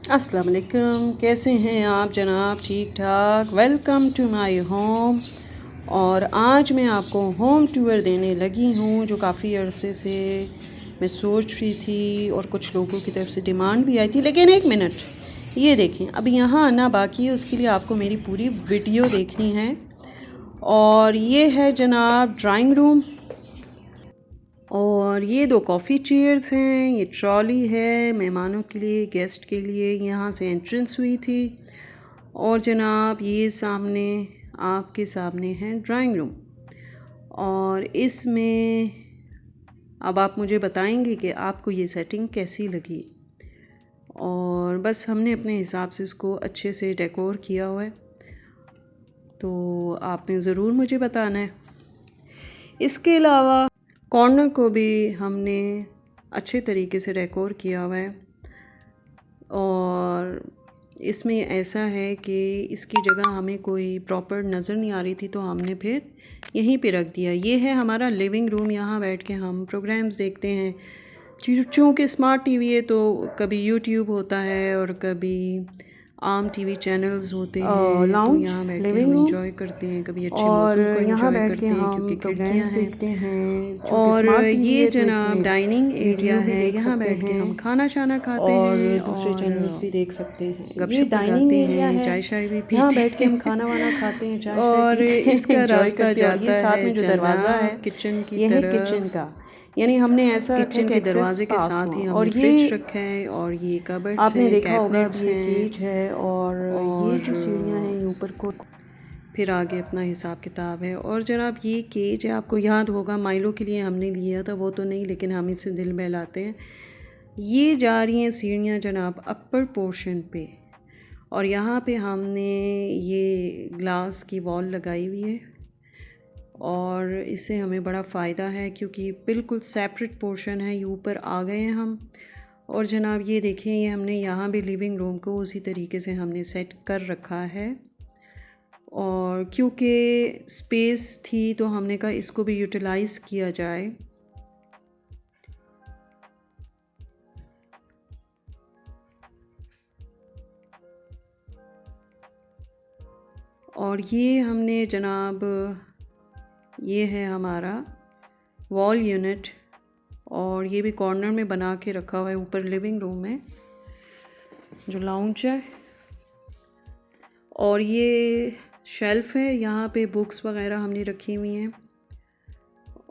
अस्सलाम वालेकुम। कैसे हैं आप जनाब? ठीक ठाक। Welcome to my home. और आज मैं आपको होम टूर देने लगी हूँ जो काफ़ी अरसे से मैं सोच रही थी और कुछ लोगों की तरफ से डिमांड भी आई थी। लेकिन एक मिनट, ये देखें, अब यहाँ आना बाकी है, उसके लिए आपको मेरी पूरी वीडियो देखनी है। और ये है जनाब ड्राइंग रूम, और ये दो कॉफ़ी चेयर्स हैं, ये ट्रॉली है मेहमानों के लिए, गेस्ट के लिए। यहाँ से एंट्रेंस हुई थी। और जनाब ये सामने आपके सामने है ड्राइंग रूम। और इसमें अब आप मुझे बताएंगे कि आपको ये सेटिंग कैसी लगी। और बस हमने अपने हिसाब से इसको अच्छे से डेकोर किया हुआ है, तो आपने ज़रूर मुझे बताना है। इसके अलावा कॉर्नर को भी हमने अच्छे तरीके से डेकोर किया हुआ है। और इसमें ऐसा है कि इसकी जगह हमें कोई प्रॉपर नज़र नहीं आ रही थी, तो हमने फिर यहीं पे रख दिया। ये है हमारा लिविंग रूम, यहाँ बैठ के हम प्रोग्राम्स देखते हैं। चूँकि स्मार्ट टीवी है तो कभी यूट्यूब होता है और कभी आम टीवी चैनल्स होते हैं, तो लाउंज, यहाँ बैठ के लिविंग हम रूम, इंजॉय करते हैं। कभी अच्छे और मौसम को यहाँ इंजॉय बैठ के करते हैं हम क्योंकि खिड़कियाँ प्रोग्राम्स हैं। देखते हैं। चूँकि और स्मार्ट टीवी ये है तो जनाब इसमें डाइनिंग एरिया वीडियो भी है, देख यहाँ सकते बैठ के हैं हम खाना शाना खाते और हैं दूसरे और चैनल्स भी देख सकते हैं। ये गपशप डाइनिंग लगाते एरिया हैं, है, चाय शाय भी यहाँ पीते बैठ के हम हैं। खाना वाना खाते हैं, चाय शाय और पीते हैं, इसका एंजॉय रास्ता करते हैं। और ये जाता साथ है में जो दरवाज़ा है जनाब किचन की ये है किचन तरफ। का, यानी हमने ऐसा रखा है किचन कि के एक्सेस दरवाजे के पास साथ हो। ही और हमने फ्रिज ये रखा है, और ये कबर्ड्स आपने हैं, देखा होगा, अब कैबिनेट्स ये हैं। केज है और ये जो सीढ़ियाँ हैं ये और ऊपर को। फिर आगे अपना हिसाब किताब है। और जनाब ये केज है, आपको याद होगा माइलो के लिए हमने लिया था, वो तो नहीं लेकिन हम इससे दिल बहलाते हैं। ये जा रही हैं सीढ़ियाँ जनाब अपर पोर्शन पे, और यहाँ पे हमने ये ग्लास की वॉल लगाई हुई है। और इससे हमें बड़ा फ़ायदा है क्योंकि बिल्कुल सेपरेट पोर्शन है, ये ऊपर आ गए हैं हम। और जनाब ये देखें, ये हमने यहाँ भी लिविंग रूम को उसी तरीके से हमने सेट कर रखा है। और क्योंकि स्पेस थी तो हमने कहा इसको भी यूटिलाइज़ किया जाए। और ये हमने जनाब, ये है हमारा वॉल यूनिट, और ये भी कॉर्नर में बना के रखा हुआ है ऊपर लिविंग रूम में, जो लाउंज है। और ये शेल्फ़ है, यहाँ पे बुक्स वगैरह हमने रखी हुई हैं।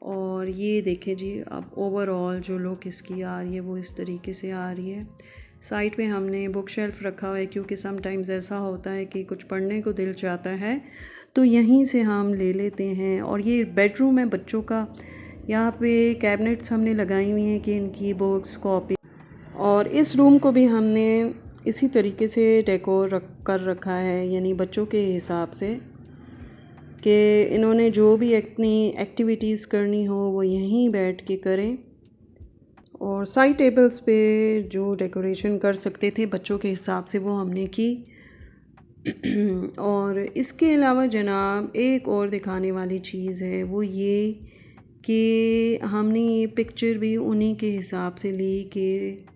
और ये देखें जी, अब ओवरऑल जो लुक इसकी आ रही है वो इस तरीके से आ रही है। साइड पे हमने बुक शेल्फ़ रखा हुआ है क्योंकि समटाइम्स ऐसा होता है कि कुछ पढ़ने को दिल चाहता है तो यहीं से हम ले लेते हैं। और ये बेडरूम है बच्चों का, यहाँ पे कैबिनेट्स हमने लगाई हुई हैं कि इनकी बुक्स, कॉपी। और इस रूम को भी हमने इसी तरीके से डेकोर कर रखा है, यानी बच्चों के हिसाब से, कि इन्होंने जो भी अपनी एक्टिविटीज़ करनी हो वो यहीं बैठ के करें। और साइड टेबल्स पे जो डेकोरेशन कर सकते थे बच्चों के हिसाब से वो हमने की। और इसके अलावा जनाब एक और दिखाने वाली चीज़ है, वो ये कि हमने ये पिक्चर भी उन्हीं के हिसाब से ली कि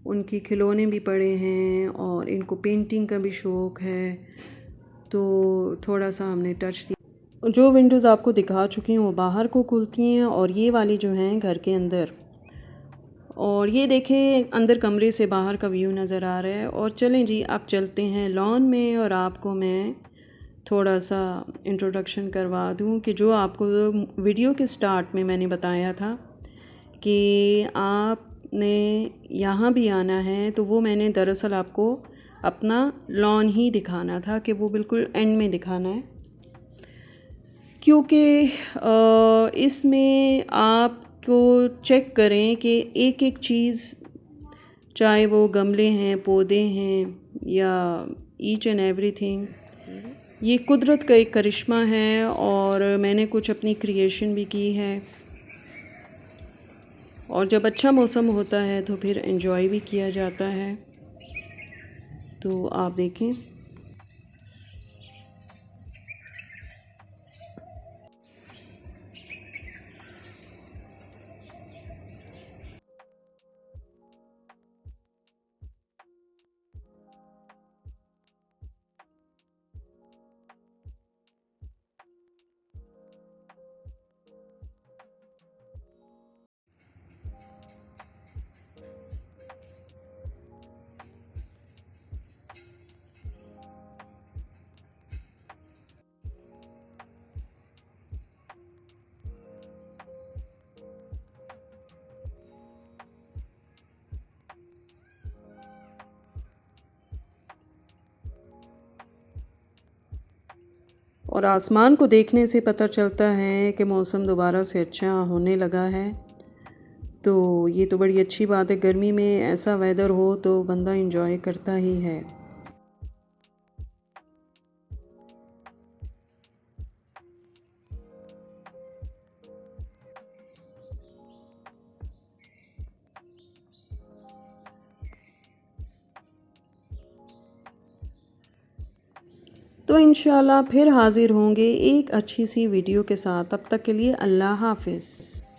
उनके खिलौने भी पड़े हैं और इनको पेंटिंग का भी शौक़ है, तो थोड़ा सा हमने टच दिया। जो विंडोज़ आपको दिखा चुकी हैं वो बाहर को खुलती हैं, और ये वाली जो हैं घर के अंदर। और ये देखें अंदर कमरे से बाहर का व्यू नज़र आ रहा है। और चलें जी, आप चलते हैं लॉन में, और आपको मैं थोड़ा सा इंट्रोडक्शन करवा दूं कि जो आपको वीडियो के स्टार्ट में मैंने बताया था कि आपने यहाँ भी आना है, तो वो मैंने दरअसल आपको अपना लॉन ही दिखाना था, कि वो बिल्कुल एंड में दिखाना है। क्योंकि इसमें आपको चेक करें कि एक एक चीज़, चाहे वो गमले हैं, पौधे हैं, या ईच एंड एवरीथिंग, ये कुदरत का एक करिश्मा है। और मैंने कुछ अपनी क्रिएशन भी की है। और जब अच्छा मौसम होता है तो फिर एंजॉय भी किया जाता है। तो आप देखें, और आसमान को देखने से पता चलता है कि मौसम दोबारा से अच्छा होने लगा है। तो ये तो बड़ी अच्छी बात है, गर्मी में ऐसा वेदर हो तो बंदा एंजॉय करता ही है। तो इंशाल्लाह फिर हाज़िर होंगे एक अच्छी सी वीडियो के साथ। तब तक के लिए अल्लाह हाफ़िज़।